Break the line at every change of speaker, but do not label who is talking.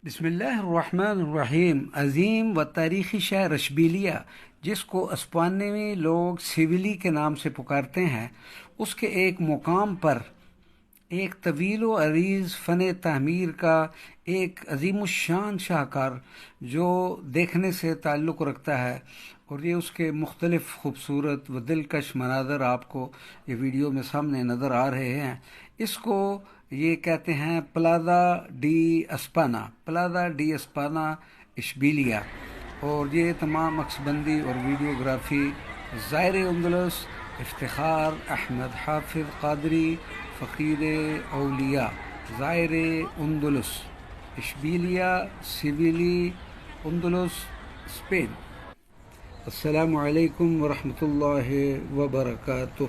بسم اللہ الرحمن الرحیم۔ عظیم و تاریخی شہر اشبیلیہ، جس کو اسپانوی لوگ سیولی کے نام سے پکارتے ہیں، اس کے ایک مقام پر ایک طویل و عریض فن تعمیر کا ایک عظیم الشان شاہکار جو دیکھنے سے تعلق رکھتا ہے، اور یہ اس کے مختلف خوبصورت و دلکش مناظر آپ کو یہ ویڈیو میں سامنے نظر آ رہے ہیں۔ اس کو یہ کہتے ہیں پلازا ڈی اسپانا اشبیلیہ، اور یہ تمام عکس بندی اور ویڈیوگرافی زائر اندلس افتخار احمد حافظ قادری فقیر اولیاء، زائر اندلس، اشبیلیہ، سیویلی، اندلس، اسپین۔ السلام علیکم ورحمۃ اللہ وبرکاتہ۔